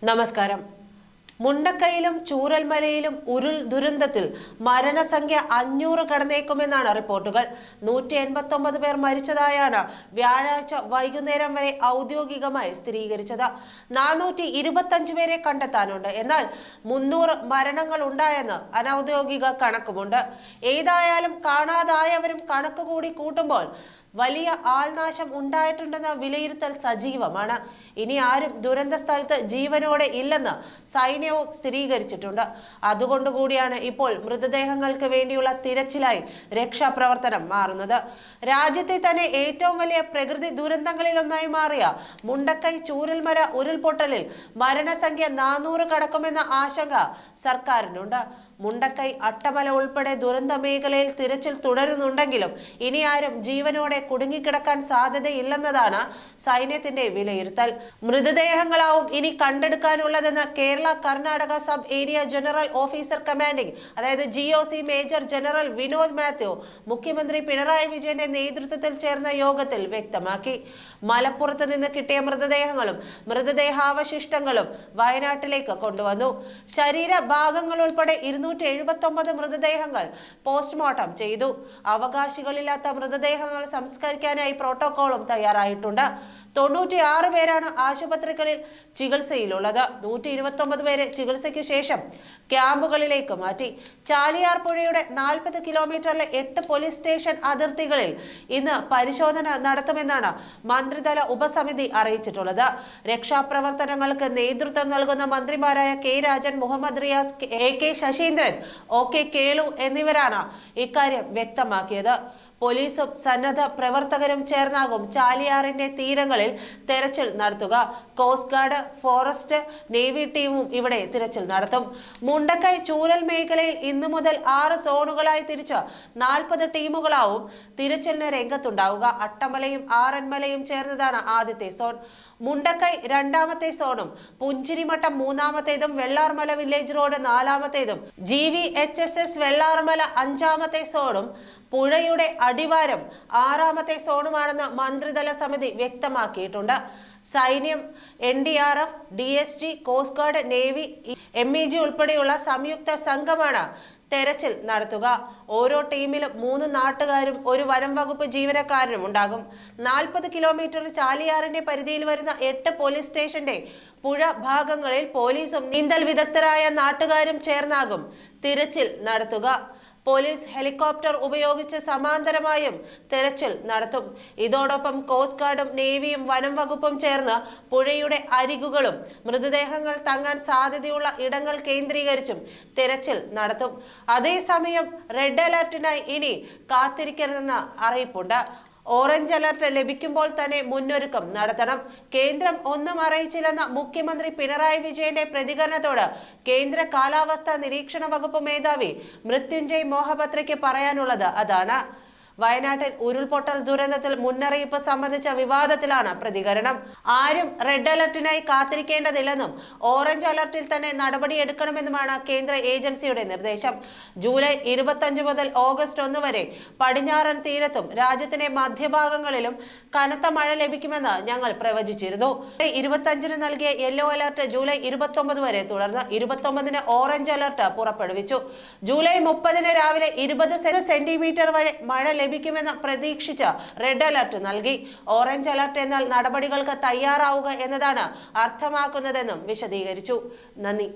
നമസ്കാരം. മുണ്ടക്കയിലും ചൂരൽമലയിലും ഉരുൾ ദുരന്തത്തിൽ മരണസംഖ്യ 500 കടന്നേക്കുമെന്നാണ് റിപ്പോർട്ടുകൾ. 189 പേർ മരിച്ചതായാണ് വ്യാഴാഴ്ച വൈകുന്നേരം വരെ ഔദ്യോഗികമായി സ്ഥിരീകരിച്ചത്. 425 പേരെ കണ്ടെത്താനുണ്ട്. എന്നാൽ 300 മരണങ്ങൾ ഉണ്ടായെന്ന് അനൌദ്യോഗിക കണക്കുമുണ്ട്. ഏതായാലും കാണാതായവരും കണക്ക് കൂടി കൂട്ടുമ്പോൾ വലിയ ആൾനാശം ഉണ്ടായിട്ടുണ്ടെന്ന വിലയിരുത്തൽ സജീവമാണ്. ഇനി ആരും ദുരന്ത സ്ഥലത്ത് ജീവനോടെ ഇല്ലെന്ന് സൈന്യവും സ്ഥിരീകരിച്ചിട്ടുണ്ട്. അതുകൊണ്ടുകൂടിയാണ് ഇപ്പോൾ മൃതദേഹങ്ങൾക്ക് വേണ്ടിയുള്ള തിരച്ചിലായി രക്ഷാപ്രവർത്തനം മാറുന്നത്. രാജ്യത്തെ തന്നെ ഏറ്റവും വലിയ പ്രകൃതി ദുരന്തങ്ങളിലൊന്നായി മാറിയ മുണ്ടക്കൈ ചൂരൽമല ഉരുൾപൊട്ടലിൽ മരണസംഖ്യ 400 കടക്കുമെന്ന ആശങ്ക സർക്കാരിനുണ്ട്. മുണ്ടക്കൈ, അട്ടമല ഉൾപ്പെടെ ദുരന്ത മേഖലയിൽ തിരച്ചിൽ തുടരുന്നുണ്ടെങ്കിലും ഇനി ആരും ജീവനോടെ കുടുങ്ങിക്കിടക്കാൻ സാധ്യതയില്ലെന്നതാണ് സൈന്യത്തിന്റെ വിലയിരുത്തൽ. മൃതദേഹങ്ങളാവും ഇനി കണ്ടെടുക്കാനുള്ളതെന്ന് Kerala Karnataka sub area general officer commanding അതായത് GOC major general Vinod Mathew മുഖ്യമന്ത്രി പിണറായി വിജയന്റെ നേതൃത്വത്തിൽ ചേർന്ന യോഗത്തിൽ വ്യക്തമാക്കി. മലപ്പുറത്ത് നിന്ന് കിട്ടിയ മൃതദേഹങ്ങളും മൃതദേഹാവശിഷ്ടങ്ങളും വയനാട്ടിലേക്ക് കൊണ്ടുവന്നു. ശരീരഭാഗങ്ങൾ ഉൾപ്പെടെ 279 മൃതദേഹങ്ങൾ പോസ്റ്റ്മോർട്ടം ചെയ്തു. അവകാശികളില്ലാത്ത മൃതദേഹങ്ങൾ സംസ്കരിക്കാനായി പ്രോട്ടോകോളും തയ്യാറായിട്ടുണ്ട്. 96 പേരാണ് ആശുപത്രികളിൽ ചികിത്സയിലുള്ളത്. 129 പേരെ ചികിത്സയ്ക്ക് ശേഷം ക്യാമ്പുകളിലേക്ക് മാറ്റി. ചാലിയാർ പുഴയുടെ 40 കിലോമീറ്ററിലെ 8 പോലീസ് സ്റ്റേഷൻ അതിർത്തികളിൽ ഇന്ന് പരിശോധന നടത്തുമെന്നാണ് മന്ത്രിതല ഉപസമിതി അറിയിച്ചിട്ടുള്ളത്. രക്ഷാപ്രവർത്തനങ്ങൾക്ക് നേതൃത്വം നൽകുന്ന മന്ത്രിമാരായ K Rajan, Muhammad Riyas, AK Saseendran, OK Kelu എന്നിവരാണ് ഇക്കാര്യം വ്യക്തമാക്കിയത്. പോലീസും സന്നദ്ധ പ്രവർത്തകരും ചേർന്നാകും ചാലിയാറിന്റെ തീരങ്ങളിൽ തെരച്ചിൽ നടത്തുക. കോസ്റ്റ് ഗാർഡ്, ഫോറസ്റ്റ്, നേവി ടീമും ഇവിടെ തിരച്ചിൽ നടത്തും. മുണ്ടക്കൈ ചൂരൽ മേഖലയിൽ ഇന്നു മുതൽ 6 സോണുകളായി തിരിച്ച് 40 ടീമുകളാവും തിരച്ചിലിന് രംഗത്തുണ്ടാവുക. അട്ടമലയും ആറന്മലയും ചേർന്നതാണ് ആദ്യത്തെ സോൺ. മുണ്ടക്കൈ 2ാമത്തെ സോണും പുഞ്ചിരിമട്ടം 3ാമത്തേതും വെള്ളാർമല വില്ലേജ് റോഡ് 4ാമത്തേതും GVHSS വെള്ളാർമല 5ാമത്തെ സോണും പുഴയുടെ അടിവാരം 6ാമത്തെ സോണുമാണെന്ന് മന്ത്രിതല സമിതി വ്യക്തമാക്കിയിട്ടുണ്ട്. സൈന്യം, NDRF, DSG, coast guard, navy, MEG ഉൾപ്പെടെയുള്ള സംയുക്ത സംഘമാണ് തെരച്ചിൽ നടത്തുക. ഓരോ ടീമിലും 3 നാട്ടുകാരും 1 വനം വകുപ്പ് ജീവനക്കാരനും ഉണ്ടാകും. 40 കിലോമീറ്റർ ചാലിയാറിന്റെ പരിധിയിൽ വരുന്ന 8 പോലീസ് സ്റ്റേഷന്റെ പുഴ ഭാഗങ്ങളിൽ പോലീസും നീന്തൽ വിദഗ്ധരായ നാട്ടുകാരും ചേർന്നാകും തിരച്ചിൽ നടത്തുക. പോലീസ് ഹെലികോപ്റ്റർ ഉപയോഗിച്ച് സമാന്തരമായും തെരച്ചിൽ നടത്തും. ഇതോടൊപ്പം കോസ്റ്റ് ഗാർഡും നേവിയും വനം വകുപ്പും ചേർന്ന് പുഴയുടെ അരികുകളും മൃതദേഹങ്ങൾ തങ്ങാൻ സാധ്യതയുള്ള ഇടങ്ങൾ കേന്ദ്രീകരിച്ചും തെരച്ചിൽ നടത്തും. അതേസമയം റെഡ് അലർട്ടിനായി ഇനി കാത്തിരിക്കരുതെന്ന അറിയിപ്പുണ്ട്. ഓറഞ്ച് അലർട്ട് ലഭിക്കുമ്പോൾ തന്നെ മുന്നൊരുക്കം നടത്തണം. കേന്ദ്രം ഒന്നും അറിയിച്ചില്ലെന്ന മുഖ്യമന്ത്രി പിണറായി വിജയന്റെ പ്രതികരണത്തോട് കേന്ദ്ര കാലാവസ്ഥാ നിരീക്ഷണ വകുപ്പ് മേധാവി മൃത്യുഞ്ജയ് മോഹപത്രയ്ക്ക് പറയാനുള്ളത് അതാണ്. വയനാട്ടിൽ ഉരുൾപൊട്ടൽ ദുരന്തത്തിൽ മുന്നറിയിപ്പ് സംബന്ധിച്ച വിവാദത്തിലാണ് പ്രതികരണം. ആരും റെഡ് അലർട്ടിനായി കാത്തിരിക്കേണ്ടതില്ലെന്നും ഓറഞ്ച് അലർട്ടിൽ തന്നെ നടപടിയെടുക്കണമെന്നുമാണ് കേന്ദ്ര ഏജൻസിയുടെ നിർദ്ദേശം. ജൂലൈ 25 മുതൽ ഓഗസ്റ്റ് 1 വരെ പടിഞ്ഞാറൻ തീരത്തും രാജ്യത്തിന്റെ മധ്യഭാഗങ്ങളിലും കനത്ത മഴ ലഭിക്കുമെന്ന് ഞങ്ങൾ പ്രവചിച്ചിരുന്നു. 25-ന് നൽകിയ യെല്ലോ അലർട്ട് ജൂലൈ 29 വരെ തുടർന്ന് 29-ന് ഓറഞ്ച് അലർട്ട് പുറപ്പെടുവിച്ചു. ജൂലൈ 30-ന് രാവിലെ 20 സെന്റിമീറ്റർ വരെ മഴ ലഭിക്കുമെന്ന് പ്രതീക്ഷിച്ച് റെഡ് അലർട്ട് നൽകി. ഓറഞ്ച് അലർട്ട് എന്നാൽ നടപടികൾക്ക് തയ്യാറാവുക എന്നതാണ് അർത്ഥമാക്കുന്നതെന്നും വിശദീകരിച്ചു. നന്ദി.